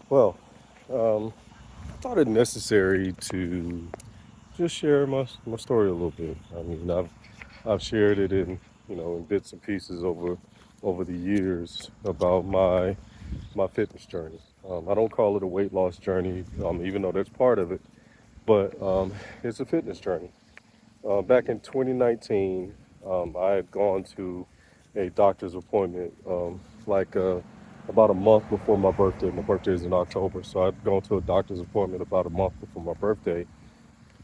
Well, I thought it necessary to just share my story a little bit. I mean, I've shared it in in bits and pieces over the years about my fitness journey. I don't call it a weight loss journey, even though that's part of it, but it's a fitness journey. Back in 2019, I had gone to a doctor's appointment like about a month before my birthday. My birthday is in October, so I'd gone to a doctor's appointment about a month before my birthday,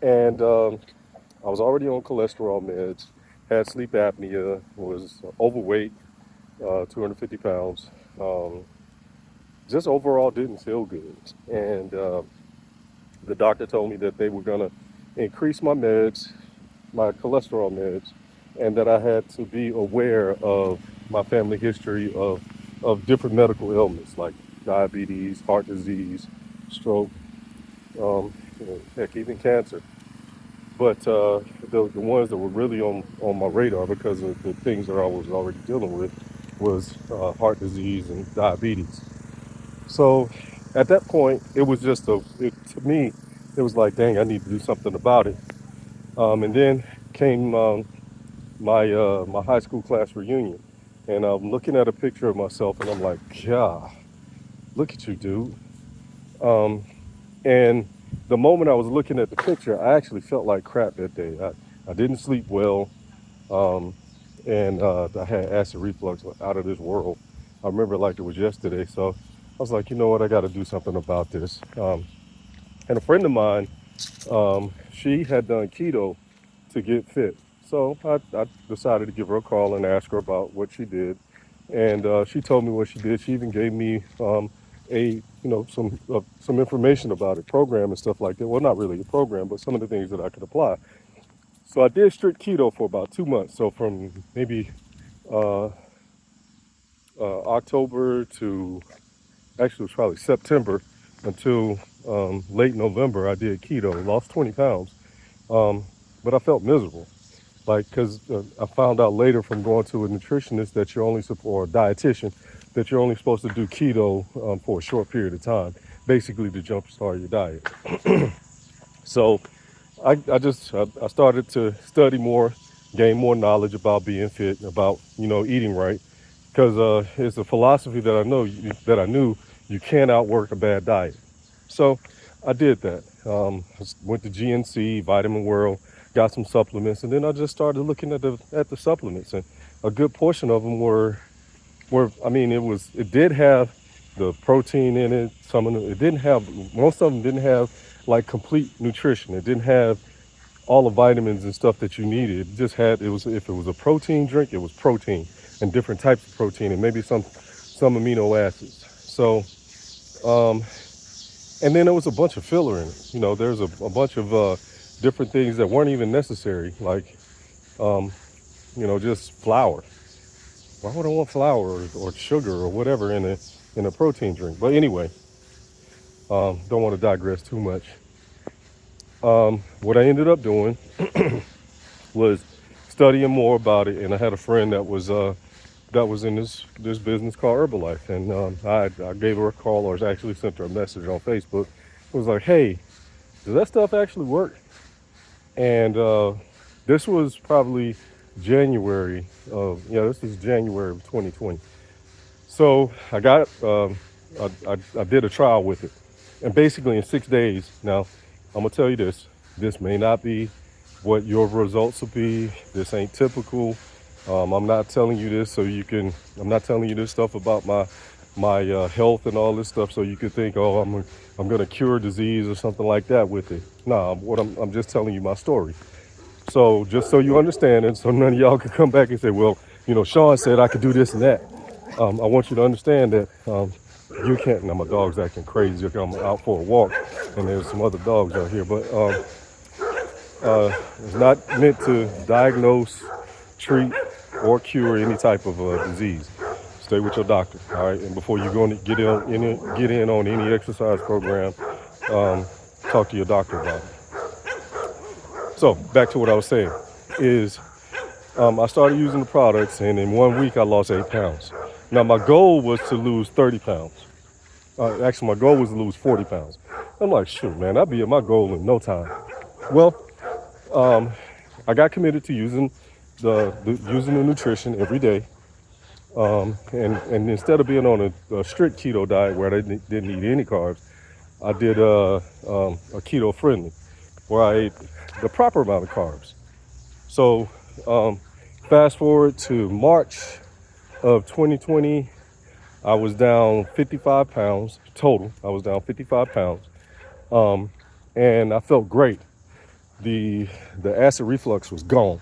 and I was already on cholesterol meds, had sleep apnea, was overweight, 250 pounds. Um, just overall didn't feel good, and the doctor told me that they were gonna increase my meds, my cholesterol meds, and that I had to be aware of my family history of different medical ailments like diabetes, heart disease, stroke, heck, even cancer. But the ones that were really on my radar because of the things that I was already dealing with was heart disease and diabetes. So at that point, it was just to me, it was like, dang, I need to do something about it. And then came my high school class reunion, and I'm looking at a picture of myself, and I'm like, God, look at you, dude. Um, and the moment I was looking at the picture, I actually felt like crap that day. I didn't sleep well, um, and I had acid reflux out of this world. I remember it like it was yesterday. So I was like, you know what, I got to do something about this. And a friend of mine, she had done keto to get fit. So I decided to give her a call and ask her about what she did. And she told me what she did. She even gave me some information about it, program and stuff like that. Well, not really a program, but some of the things that I could apply. So I did strict keto for about 2 months. So from maybe uh, October to actually it was probably September until late November, I did keto, lost 20 pounds. Um, but I felt miserable. Like, because I found out later from going to a nutritionist that you're only, or a dietitian, that you're only supposed to do keto for a short period of time, basically to jumpstart your diet. So I started to study more, gain more knowledge about being fit, about eating right, because it's a philosophy that I knew you can't outwork a bad diet. So I did that. Went to GNC, Vitamin World, got some supplements, and then I just started looking at the supplements, and a good portion of them were I mean it did have the protein in it. Some of them it didn't have. Most of them didn't have like complete nutrition. It didn't have all the vitamins and stuff that you needed. It just had it was if it was a protein drink, it was protein and different types of protein and maybe some amino acids. So um, and then there was a bunch of filler in it. There's a bunch of different things that weren't even necessary, like um, just flour. Why would I want flour or sugar or whatever in a protein drink? But anyway, don't want to digress too much. What I ended up doing was studying more about it, and I had a friend that was in this business called Herbalife, and I gave her a call, or actually sent her a message on Facebook. It was like, hey, does that stuff actually work? And this was probably this is January of 2020. So I did a trial with it, and basically in 6 days. Now, I'm gonna tell you this: this may not be what your results will be. This ain't typical. I'm not telling you this so you can. I'm not telling you this stuff about my health and all this stuff so you could think, oh, I'm gonna cure disease or something like that with it. Nah, I'm just telling you my story. So just so you understand it, so none of y'all could come back and say, well, Sean said I could do this and that. I want you to understand that you can't. Now my dog's acting crazy. I'm out for a walk, and there's some other dogs out here, but it's not meant to diagnose, treat, or cure any type of disease. Stay with your doctor, all right? And before you go and get in on any exercise program, um, talk to your doctor about it. So back to what I was saying is I started using the products, and in 1 week I lost 8 pounds. Now my goal was to lose 30 pounds. Actually, my goal was to lose 40 pounds. I'm like, shoot, man, I'll be at my goal in no time. Well, I got committed to using using the nutrition every day. And instead of being on a strict keto diet where I didn't eat any carbs, I did a keto friendly where I ate the proper amount of carbs. So um, fast forward to March of 2020, I was down 55 pounds total. I was down 55 pounds, and I felt great. The the acid reflux was gone.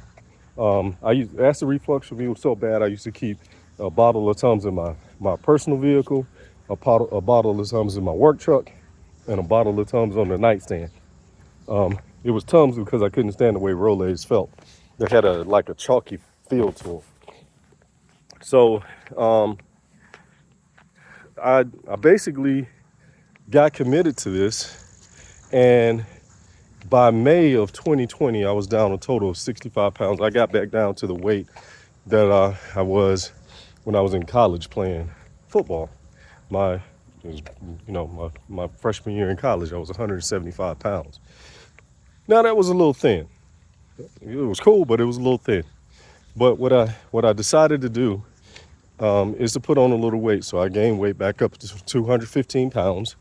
I used acid reflux for me was so bad. I used to keep a bottle of Tums in my personal vehicle, a bottle of Tums in my work truck, and a bottle of Tums on the nightstand. It was Tums because I couldn't stand the way Rolaids felt. They had like a chalky feel to them. So I basically got committed to this, and by May of 2020, I was down a total of 65 pounds. I got back down to the weight that I was when I was in college playing football. My, it was, my freshman year in college, I was 175 pounds. Now that was a little thin. It was cool, but it was a little thin. But what I decided to do is to put on a little weight. So I gained weight back up to 215 pounds,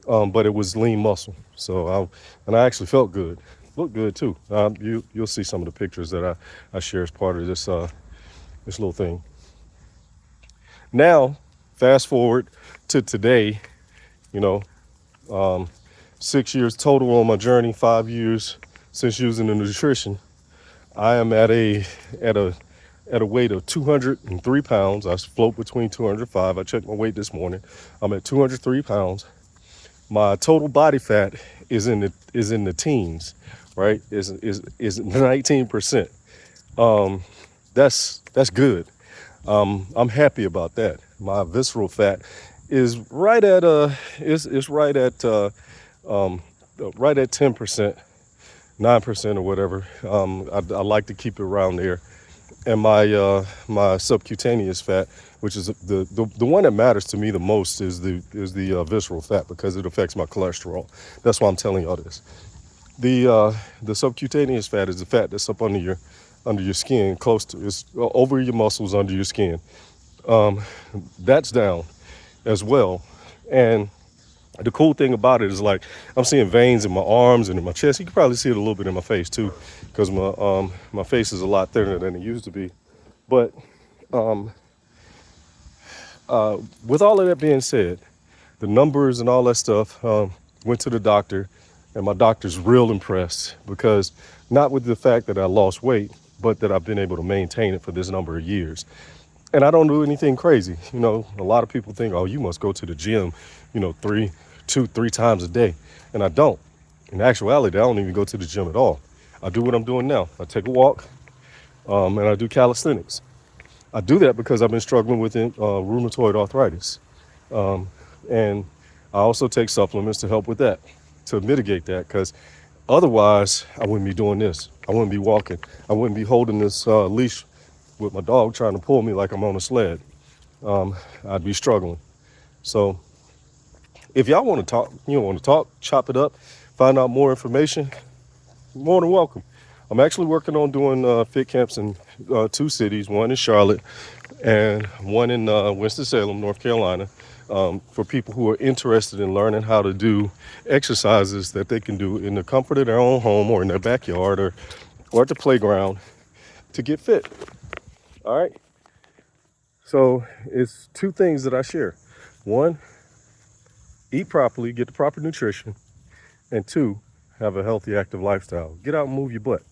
but it was lean muscle. And I actually felt good, looked good too. You'll see some of the pictures that I share as part of this little thing. Now, fast forward to today, you know, 6 years total on my journey, 5 years since using the nutrition. I am at a weight of 203 pounds. I float between 205. I checked my weight this morning. I'm at 203 pounds. My total body fat is in the teens, right? Is 19%. That's good. I'm happy about that. My visceral fat is right at right at 10%, 9% or whatever. I like to keep it around there. And my subcutaneous fat, which is the one that matters to me the most, is the visceral fat, because it affects my cholesterol. That's why I'm telling y'all this. The subcutaneous fat is the fat that's up under your skin, close to, it's over your muscles under your skin. That's down as well. And the cool thing about it is, like, I'm seeing veins in my arms and in my chest. You can probably see it a little bit in my face too, because my face is a lot thinner than it used to be. But with all of that being said, the numbers and all that stuff, went to the doctor, and my doctor's real impressed, because not with the fact that I lost weight, but that I've been able to maintain it for this number of years. And I don't do anything crazy. A lot of people think, oh, you must go to the gym, 3 times a day. And I don't. In actuality, I don't even go to the gym at all. I do what I'm doing now. I take a walk, and I do calisthenics. I do that because I've been struggling with rheumatoid arthritis. And I also take supplements to help with that, to mitigate that, because otherwise I wouldn't be doing this. I wouldn't be walking. I wouldn't be holding this leash with my dog trying to pull me like I'm on a sled. I'd be struggling. So if y'all want to talk, chop it up, find out more information, more than welcome. I'm actually working on doing fit camps in 2 cities, one in Charlotte and one in Winston-Salem, North Carolina, for people who are interested in learning how to do exercises that they can do in the comfort of their own home or in their backyard or at the playground to get fit. All right. So it's 2 things that I share. 1, eat properly, get the proper nutrition. And 2, have a healthy, active lifestyle. Get out and move your butt.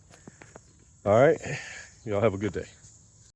All right. Y'all have a good day.